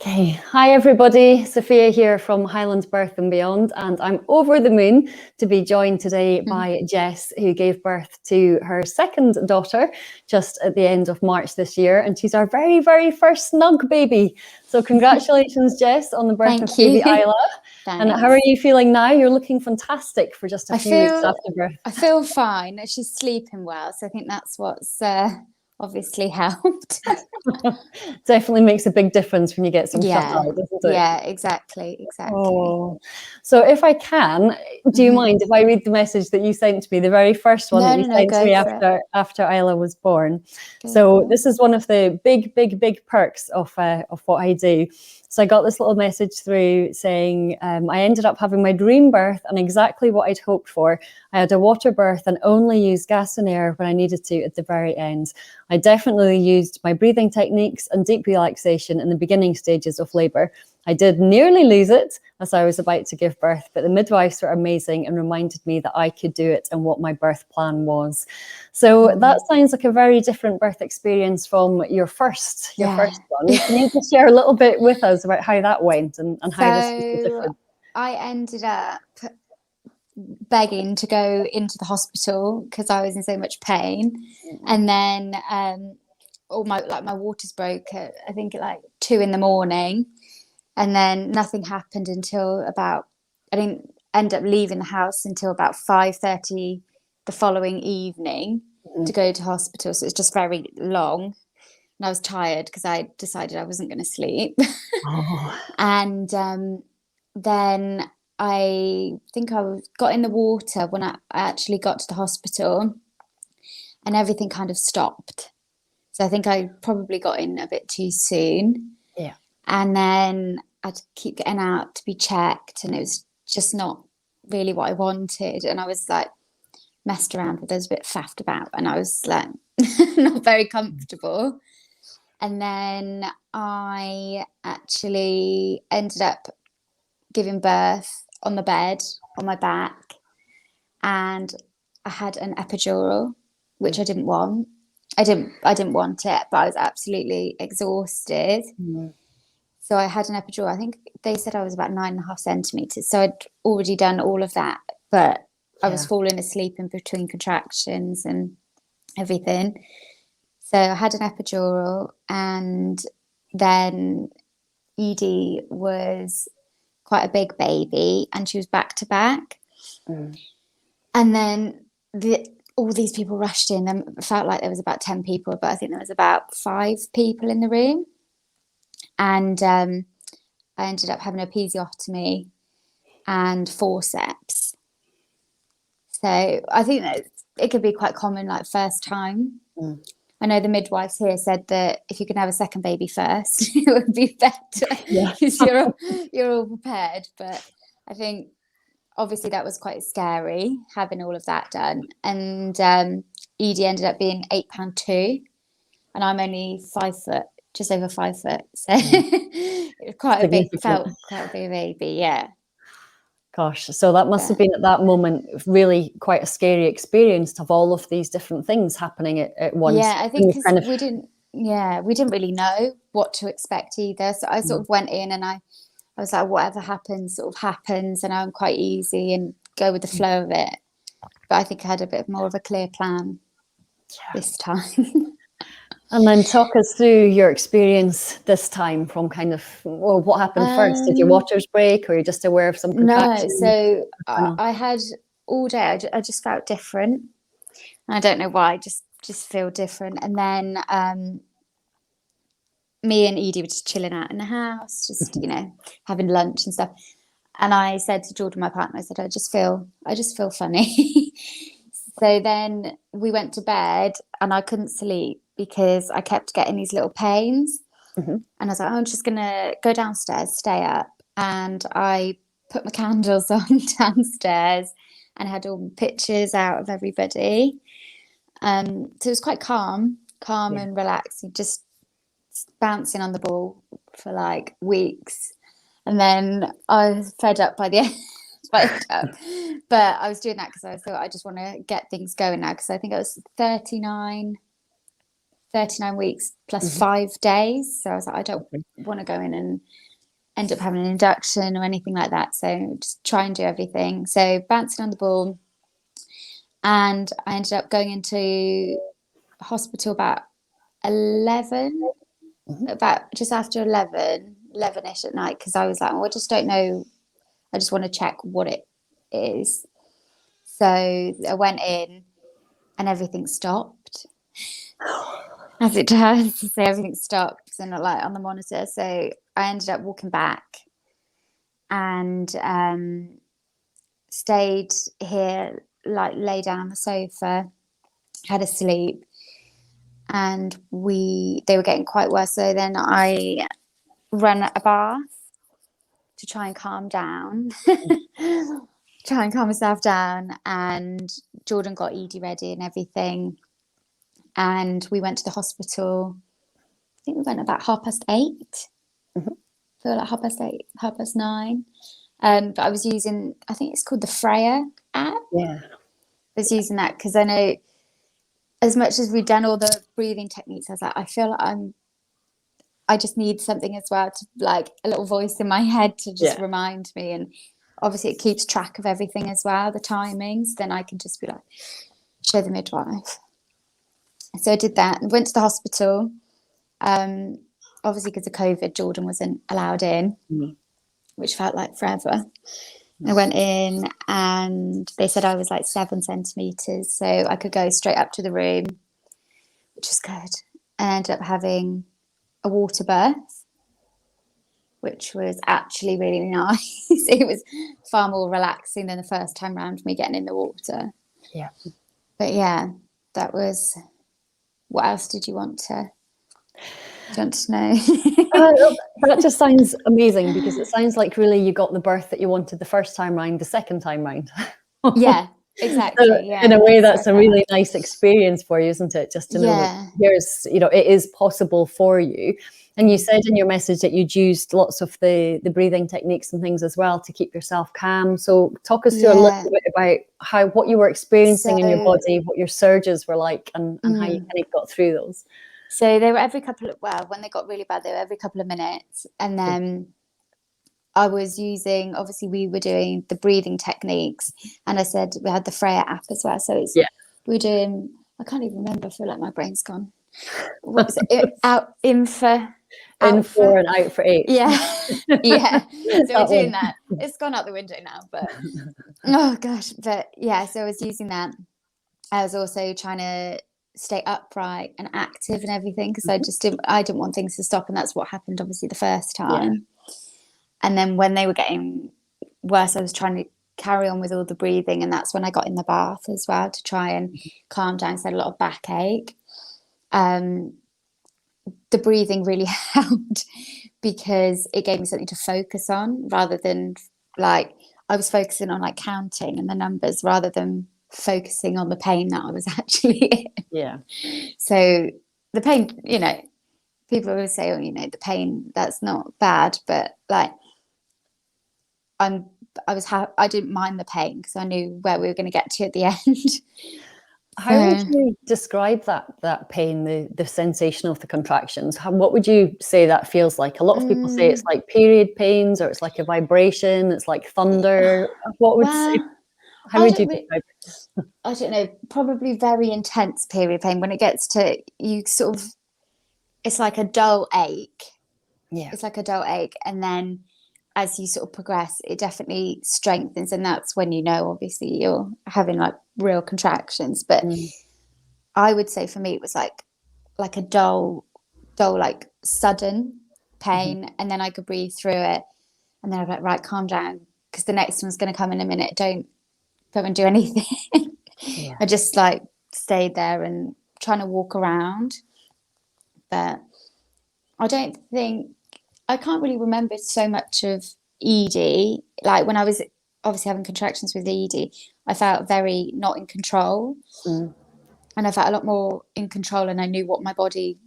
Okay, hi everybody, Sophia here from Highlands Birth and Beyond, and I'm over the moon to be joined today by Jess, who gave birth to her second daughter just at the end of March this year, and she's our very, very first snug baby. So congratulations, Jess, on the birth of baby Isla. And how are you feeling now? You're looking fantastic for just a few weeks after birth. I feel fine. She's sleeping well, so I think that's what's obviously helped. Definitely makes a big difference when you get some shut eye, doesn't it? Yeah, exactly. Oh. So if I can, do you mind if I read the message that you sent to me, the very first one that you sent to me after Isla was born? So this is one of the big perks of what I do. So I got this little message through saying, I ended up having my dream birth and exactly what I'd hoped for. I had a water birth and only used gas and air when I needed to at the very end. I definitely used my breathing techniques and deep relaxation in the beginning stages of labour. I did nearly lose it as I was about to give birth, but the midwives were amazing and reminded me that I could do it and what my birth plan was. So that sounds like a very different birth experience from your first one. Can you just share a little bit with us about how that went and how this was so different? I ended up begging to go into the hospital because I was in so much pain, and then all my waters broke at, I think, at like 2 a.m, and then nothing happened until about, I didn't end up leaving the house until about 5:30 the following evening to go to hospital. So it was just very long, and I was tired because I decided I wasn't going to sleep. And then I think I got in the water when I actually got to the hospital, and everything kind of stopped. So I think I probably got in a bit too soon. Yeah. And then I'd keep getting out to be checked, and it was just not really what I wanted. And I was like messed around with, I was a bit faffed about, and I was like not very comfortable. And then I actually ended up giving birth on the bed on my back, and I had an epidural, which I didn't want. I didn't want it, but I was absolutely exhausted. So I had an epidural. I think they said I was about 9.5 centimeters. So I'd already done all of that, but I was falling asleep in between contractions and everything. So I had an epidural, and then Edie was quite a big baby, and she was back to back. And then all these people rushed in, and it felt like there was about 10 people, but I think there was about 5 people in the room. And I ended up having an episiotomy and forceps. So I think that it could be quite common, like first time. I know the midwives here said that if you can have a second baby first, it would be better because you're all prepared. But I think obviously that was quite scary, having all of that done. And Edie ended up being £8.2, and I'm only 5 foot, just over 5 foot. So it was felt quite a big baby, yeah. Gosh, so that must have been at that moment really quite a scary experience to have all of these different things happening at once. Yeah, I think because we didn't really know what to expect either. So I sort of went in, and I was like, whatever happens, sort of happens, and I'm quite easy and go with the flow of it. But I think I had a bit more of a clear plan this time. And then talk us through your experience this time from kind of, well, what happened first? Did your waters break, or are you just aware of some contractions? No, so I had all day, I just felt different. I don't know why, just feel different. And then me and Edie were just chilling out in the house, just, having lunch and stuff. And I said to Jordan, my partner, I said, I just feel funny. So then we went to bed, and I couldn't sleep because I kept getting these little pains. And I was like, I'm just going to go downstairs, stay up. And I put my candles on downstairs and had all the pictures out of everybody. So it was quite calm and relaxing, just bouncing on the ball for like weeks. And then I was fed up by the end. But I was doing that because I thought I just want to get things going now, because I think I was 39 39 weeks plus 5 days. So I was like, I don't want to go in and end up having an induction or anything like that. So just try and do everything. So bouncing on the ball. And I ended up going into hospital about 11, about just after 11ish at night, because I was like, well, I just don't know. I just want to check what it is. So I went in and everything stopped. As it does. So everything stopped and like on the monitor. So I ended up walking back and stayed here, like lay down on the sofa, had a sleep, and they were getting quite worse. So then I ran a bath to try and calm down. Try and calm myself down, and Jordan got ED ready and everything, and we went to the hospital. I think we went about 8:30. So like 8:30, 9:30. But I was using, I think it's called the Freya app. Yeah, I was using that because I know, as much as we've done all the breathing techniques, I was like, I feel like I just need something as well, to like a little voice in my head to just remind me. And obviously it keeps track of everything as well, the timings. Then I can just be like, show the midwife. So I did that and went to the hospital. Obviously because of COVID, Jordan wasn't allowed in, which felt like forever. I went in and they said I was like 7 centimeters, so I could go straight up to the room, which was good. I ended up having a water birth, which was actually really nice. It was far more relaxing than the first time round, me getting in the water. Yeah. But yeah, that was. What else did you want to know? That just sounds amazing, because it sounds like really you got the birth that you wanted the first time round, the second time round. Yeah, exactly. So yeah, in a way, that's a really nice experience for you, isn't it? Just to know that here's, it is possible for you. And you said in your message that you'd used lots of the breathing techniques and things as well to keep yourself calm. So talk us through a little bit about what you were experiencing in your body, what your surges were like, and how you kind of got through those. So they were every couple of, when they got really bad, they were every couple of minutes. And then I was using, obviously we were doing the breathing techniques, and I said we had the Freya app as well. So it's, we were doing, I can't even remember, I feel like my brain's gone. What was it? In for and out for 8. Yeah. Yeah. So we're doing that. It's gone out the window now, but oh gosh. But yeah, so I was using that. I was also trying to stay upright and active and everything, because I didn't want things to stop, and that's what happened obviously the first time. And then when they were getting worse, I was trying to carry on with all the breathing, and that's when I got in the bath as well to try and calm down. So I had a lot of backache. The breathing really helped, because it gave me something to focus on, rather than like I was focusing on like counting and the numbers rather than focusing on the pain that I was actually in. Yeah. So the pain, people always say, oh, the pain, that's not bad, but like I didn't mind the pain, because I knew where we were going to get to at the end. How would you describe that pain, the sensation of the contractions? What would you say that feels like? A lot of people say it's like period pains, or it's like a vibration, it's like thunder. How would you describe it? I don't know, probably very intense period pain. When it gets to, you sort of, it's like a dull ache. Yeah. It's like a dull ache. And then as you sort of progress, it definitely strengthens. And that's when obviously you're having like real contractions. But I would say for me, it was like a dull, like sudden pain. And then I could breathe through it. And then I'm like, right, calm down, because the next one's going to come in a minute. Don't do anything. I just like stayed there and trying to walk around. But I can't really remember so much of ED. Like when I was obviously having contractions with ED, I felt very not in control. And I felt a lot more in control, and I knew what my body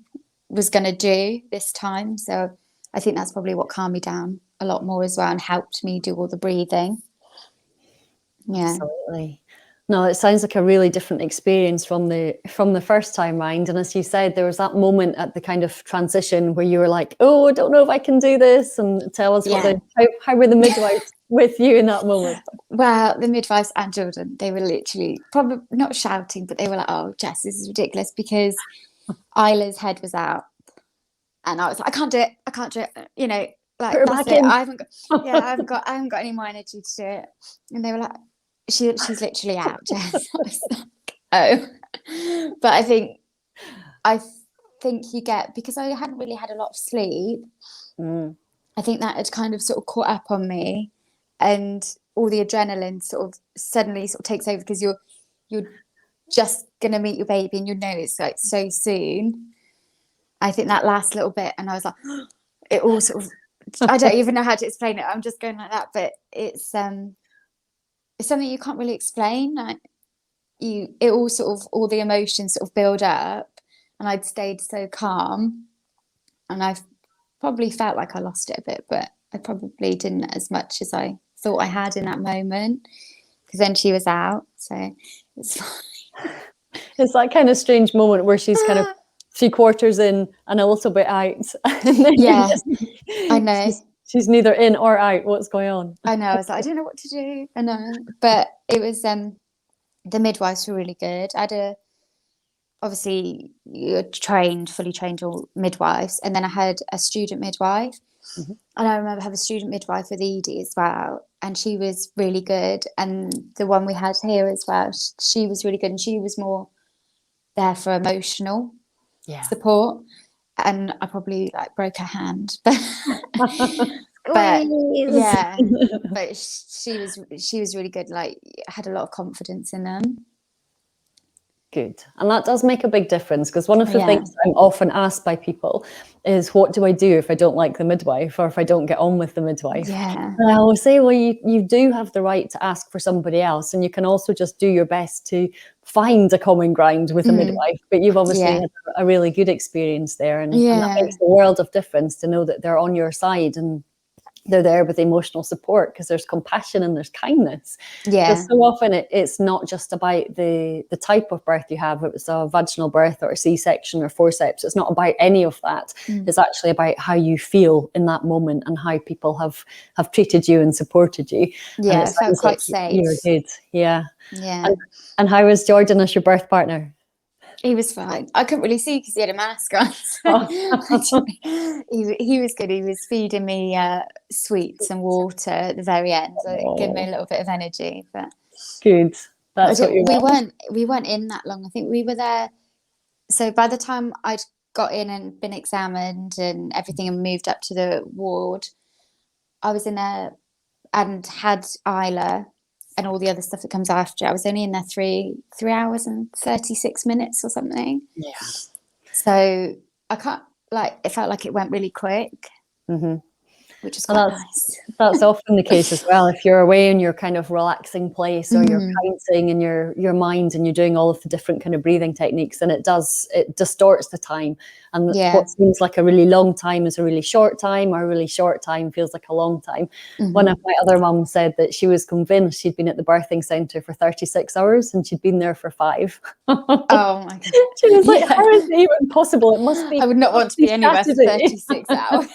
was going to do this time. So I think that's probably what calmed me down a lot more as well, and helped me do all the breathing. Yeah. Absolutely. No, it sounds like a really different experience from the first time round. And as you said, there was that moment at the kind of transition where you were like, "Oh, I don't know if I can do this." And tell us how were the midwives with you in that moment? Well, the midwives and Jordan, they were literally probably not shouting, but they were like, "Oh, Jess, this is ridiculous," because Isla's head was out, and I was like, "I can't do it. I can't do it." You know, like, that's it. I haven't got any more energy to do it. And they were like, she's literally out, Jess. I was like, oh. But I think you get, because I hadn't really had a lot of sleep, I think that had kind of sort of caught up on me, and all the adrenaline sort of suddenly sort of takes over, because you're just gonna meet your baby and you know it's like so soon. I think that last little bit, and I was like, it all sort of, I don't even know how to explain it. I'm just going like that, but it's something you can't really explain. Like, it all sort of, all the emotions sort of build up, and I'd stayed so calm, and I've probably felt like I lost it a bit, but I probably didn't as much as I thought I had in that moment, because then she was out, so it's fine. It's that kind of strange moment where she's kind of 3/4 in and a little bit out. Yeah, I know. She's neither in or out. What's going on? I know. I was like, I don't know what to do. I know, but it was the midwives were really good. Obviously you're fully trained all midwives, and then I had a student midwife, and I remember having a student midwife with Edie as well, and she was really good. And the one we had here as well, she was really good, and she was more there for emotional support. And I probably like broke her hand, but yeah, but she was really good. Like, had a lot of confidence in them. Good. And that does make a big difference, because one of the things I'm often asked by people is, what do I do if I don't like the midwife, or if I don't get on with the midwife? Yeah. And I always say, well, you do have the right to ask for somebody else, and you can also just do your best to find a common ground with a midwife. But you've obviously had a really good experience there, and that makes a world of difference to know that they're on your side and they're there with emotional support, because there's compassion and there's kindness. Because so often it's not just about the type of birth you have. If it's a vaginal birth or a C-section or forceps, it's not about any of that. It's actually about how you feel in that moment and how people have treated you and supported you. Yeah, it felt quite safe. You're good. Yeah. Yeah. And how was Jordan as your birth partner? He was fine. I couldn't really see because he had a mask on. So he was good. He was feeding me sweets and water at the very end, so it gave me a little bit of energy. But good. That's what you want. We weren't in that long. I think we were there. So by the time I'd got in and been examined and everything and moved up to the ward, I was in there and had Isla and all the other stuff that comes after. I was only in there 3 hours and 36 minutes or something. Yeah. So I can't, like, it felt like it went really quick, which is quite nice. That's often the case as well. If you're away in your kind of relaxing place, or you're counting in your mind and you're doing all of the different kind of breathing techniques, and it distorts the time. And what seems like a really long time is a really short time, or a really short time feels like a long time. One of my other mums said that she was convinced she'd been at the birthing centre for 36 hours and she'd been there for 5. Oh my God. She was like, how is it even possible? It must be. I would not want to be anywhere for 36 hours.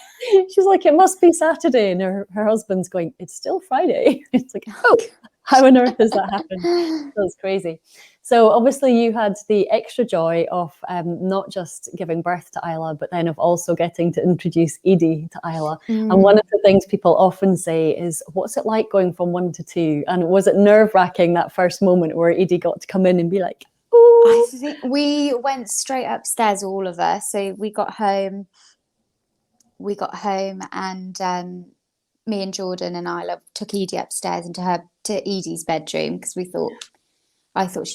She's like, it must be Saturday. And her husband's going, it's still Friday. It's like, oh, how on earth does that happen? That's crazy. So obviously you had the extra joy of not just giving birth to Isla, but then of also getting to introduce Edie to Isla. And one of the things people often say is, what's it like going from 1 to 2? And was it nerve-wracking, that first moment where Edie got to come in and be like, oh? I think we went straight upstairs, all of us. So we got home and me and Jordan and Isla took Edie upstairs to Edie's bedroom, because I thought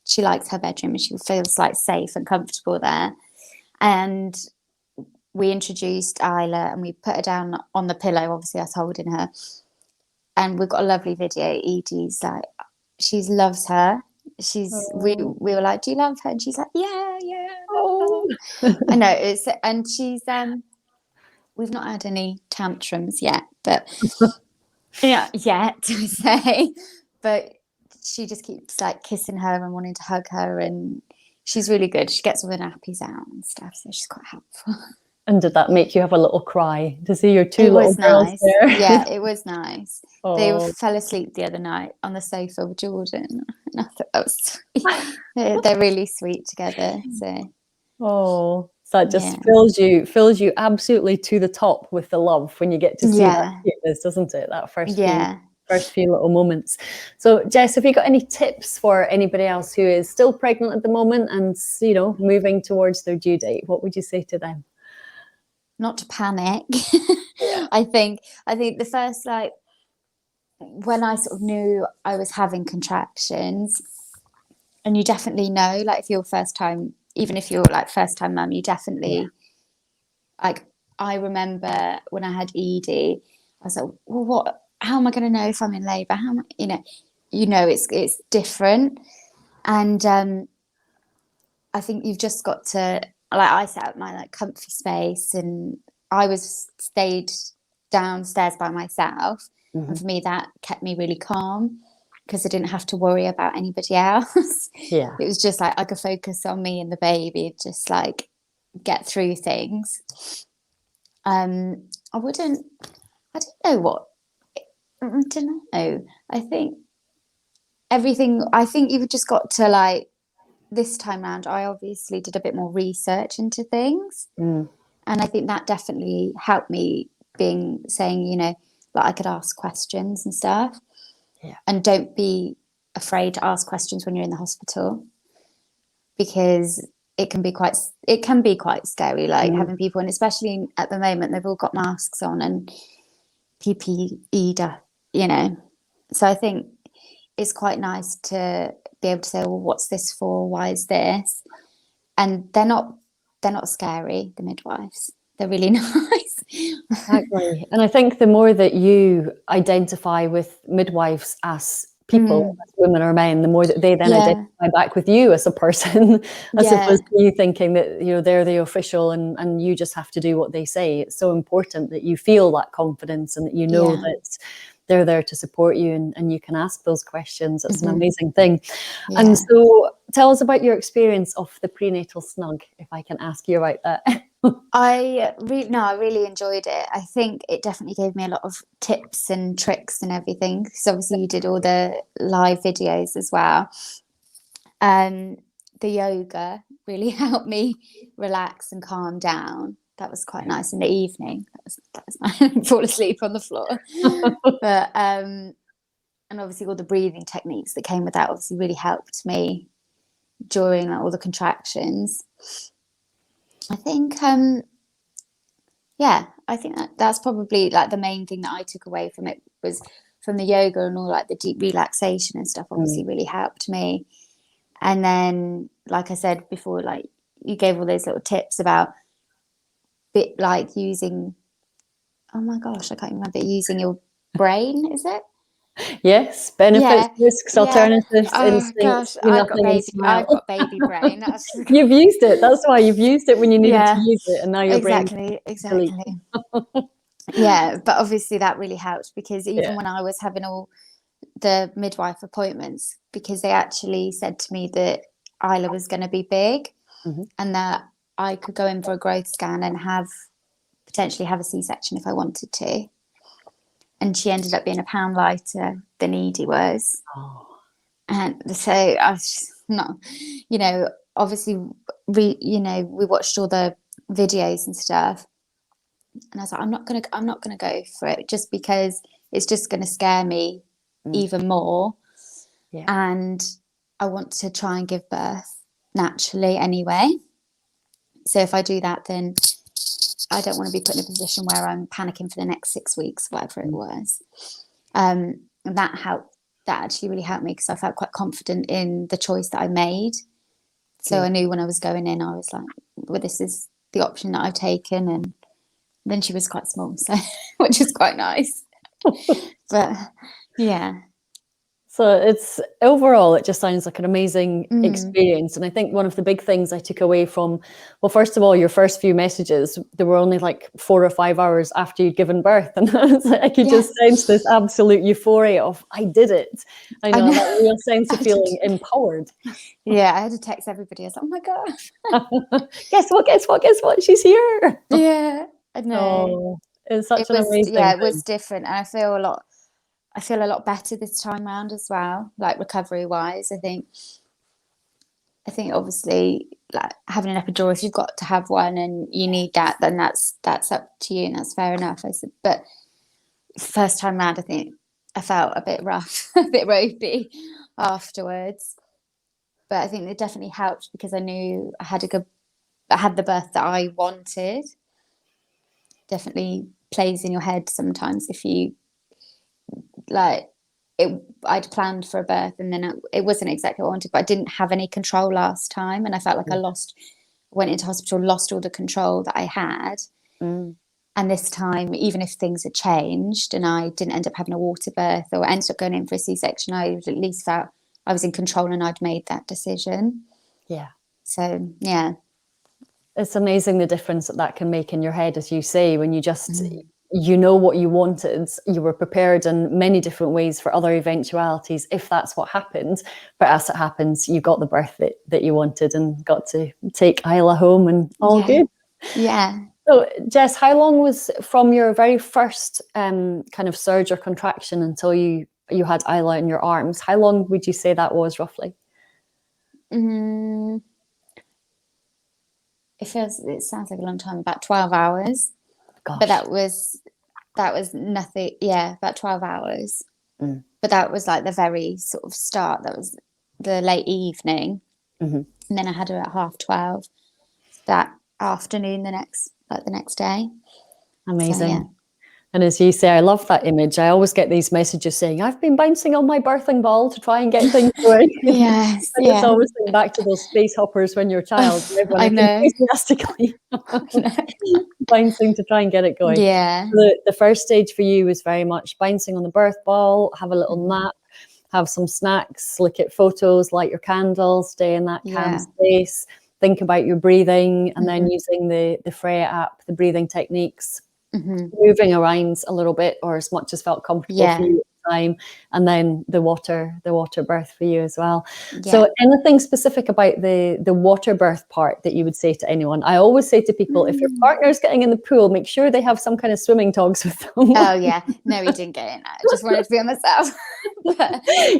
she likes her bedroom and she feels like safe and comfortable there. And we introduced Isla and we put her down on the pillow, obviously us holding her. And we've got a lovely video. Edie's like, she loves her. We were like, do you love her? And she's like, yeah. Oh. I know. And she's we've not had any tantrums yet, but yet to say, but she just keeps like kissing her and wanting to hug her, and she's really good. She gets all the nappies out and stuff, so she's quite helpful. And did that make you have a little cry to see your two little girls there? Yeah, it was nice. They Oh. fell asleep the other night on the sofa with Jordan, and I thought that was sweet. They're really sweet together. So that just fills you absolutely to the top with the love when you get to see that cuteness, doesn't it? That first few little moments. So Jess, have you got any tips for anybody else who is still pregnant at the moment and, you know, moving towards their due date? What would you say to them? Not to panic. I think the first, like, when I sort of knew I was having contractions, and you definitely know, like, if you're first time, even if you're like first time mum, you definitely, like, I remember when I had Edie, I was like, well, how am I going to know if I'm in labour? How am I, it's different. And I think you've just got to, like, I set up my like comfy space, and I stayed downstairs by myself. And for me, that kept me really calm because I didn't have to worry about anybody else. It was just like I could focus on me and the baby, just like get through things. I don't know. I think you've just got to, like, this time round, I obviously did a bit more research into things. And I think that definitely helped me, saying, you know, like, I could ask questions and stuff. And don't be afraid to ask questions when you're in the hospital, because it can be quite scary, like having people, and especially at the moment, they've all got masks on and PPE, you know. So I think it's quite nice to be able to say, well, what's this for? Why is this? And they're not scary, the midwives. They're really nice. Exactly. And I think the more that you identify with midwives as people, as women or men, the more that they then identify back with you as a person, as opposed to you thinking that, you know, they're the official and you just have to do what they say. It's so important that you feel that confidence and that you know that they're there to support you, and you can ask those questions. It's an amazing thing. And so tell us about your experience of the Prenatal Snug, if I can ask you about that. I really enjoyed it. I think it definitely gave me a lot of tips and tricks and everything, because obviously you did all the live videos as well. The yoga really helped me relax and calm down. That was quite nice in the evening. That was nice. Fall asleep on the floor. But and obviously all the breathing techniques that came with that obviously really helped me during, like, all the contractions. I think I think that's probably, like, the main thing that I took away from it, was from the yoga and all, like, the deep relaxation and stuff obviously really helped me. And then, like I said before, like, you gave all those little tips about using, oh my gosh, I can't remember, using your brain, is it? Yes, benefits, risks, alternatives, instincts. I've got baby brain. You've used it. That's why you've used it when you needed to use it, and now your brain. Exactly. Yeah, but obviously that really helped, because even when I was having all the midwife appointments, because they actually said to me that Isla was going to be big, and that I could go in for a growth scan and potentially have a C-section if I wanted to. And she ended up being £1 lighter than Edie was. And so I was just not, you know, obviously, we watched all the videos and stuff. And I was like, I'm not gonna go for it, just because it's just gonna scare me even more. And I want to try and give birth naturally anyway. So if I do that, then I don't want to be put in a position where I'm panicking for the next 6 weeks, whatever it was. And that helped. That actually really helped me, because I felt quite confident in the choice that I made. So I knew when I was going in, I was like, well, this is the option that I've taken. And then she was quite small, so which is quite nice. But yeah. So it's overall, it just sounds like an amazing experience. And I think one of the big things I took away from, well, first of all, your first few messages, they were only like 4 or 5 hours after you'd given birth. And I could just sense this absolute euphoria of, I did it. I know that real sense of feeling empowered. Yeah, I had to text everybody. I was like, oh my God. Guess what? She's here. Yeah, I know. Oh, it's such an amazing thing. It was different. And I feel a lot better this time around as well, like recovery wise. I think obviously, like having an epidural, if you've got to have one and you need that, then that's up to you, and that's fair enough. I said, but first time round, I think I felt a bit rough, a bit ropey afterwards. But I think it definitely helped because I knew I had the birth that I wanted. Definitely plays in your head sometimes if you like it. I'd planned for a birth and then it wasn't exactly what I wanted, but I didn't have any control last time, and I felt like I went into hospital, lost all the control that I had. And this time, even if things had changed and I didn't end up having a water birth or ended up going in for a C-section, I at least felt I was in control and I'd made that decision. Yeah. So yeah, it's amazing the difference that can make in your head, as you say, when you just you know what you wanted, you were prepared in many different ways for other eventualities if that's what happened, but as it happens, you got the birth that you wanted and got to take Isla home and all good. Yeah. So Jess, how long was from your very first kind of surge or contraction until you had Isla in your arms? How long would you say that was roughly? It sounds like a long time, about 12 hours. Gosh. But that was nothing. Yeah, about 12 hours. But that was like the very sort of start. That was the late evening. And then I had her at 12:30 that afternoon, the next day. Amazing. So, yeah. And as you say, I love that image. I always get these messages saying, I've been bouncing on my birthing ball to try and get things going. Yes. I just always think back to those space hoppers when you're a child. I know. Enthusiastically bouncing to try and get it going. Yeah. The first stage for you was very much bouncing on the birth ball, have a little nap, have some snacks, look at photos, light your candles, stay in that calm space, think about your breathing, and then using the Freya app, the breathing techniques, moving around a little bit or as much as felt comfortable for you at the time, and then the water birth for you as well. So anything specific about the water birth part that you would say to anyone? I always say to people, if your partner's getting in the pool, make sure they have some kind of swimming togs with them. Oh yeah, no, he didn't get in. I just wanted to be on myself.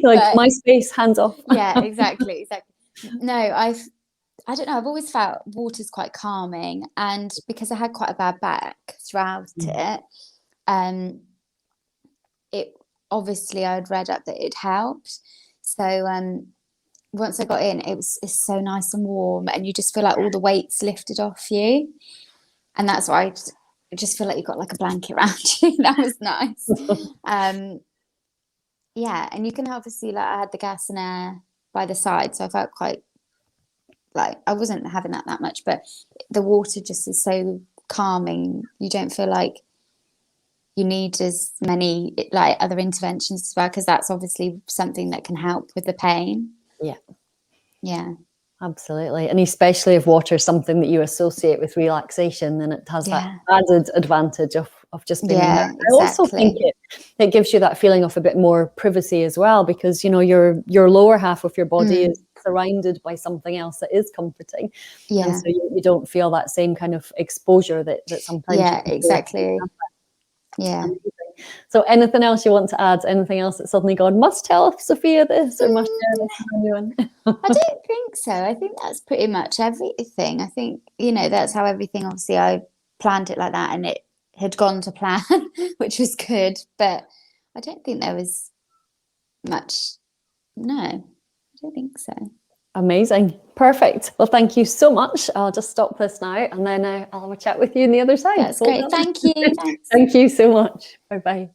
Like my space, hands off. Yeah, exactly. No, I don't know, I've always felt water's quite calming, and because I had quite a bad back throughout it obviously I'd read up that it helped. So once I got in, it's so nice and warm, and you just feel like all the weight's lifted off you, and that's why I just feel like you've got like a blanket around you. That was nice. Yeah, and you can obviously, like, I had the gas and air by the side, so I felt quite like I wasn't having that much, but the water just is so calming. You don't feel like you need as many like other interventions as well, because that's obviously something that can help with the pain. Yeah, absolutely. And especially if water is something that you associate with relaxation, then it has that added advantage of just being there. I also think it gives you that feeling of a bit more privacy as well, because you know your lower half of your body is surrounded by something else that is comforting, and so you don't feel that same kind of exposure that sometimes So anything else you want to add? Anything else that suddenly God must tell Sophia this or must share this with anyone? I don't think so. I think that's pretty much everything. I think, you know, that's how everything, obviously I planned it like that and it had gone to plan, which was good, but I don't think there was much. No, I don't think so. Amazing. Perfect. Well, thank you so much. I'll just stop this now and then I'll have a chat with you on the other side. That's great. Thank you. Thanks. Thank you so much. Bye-bye.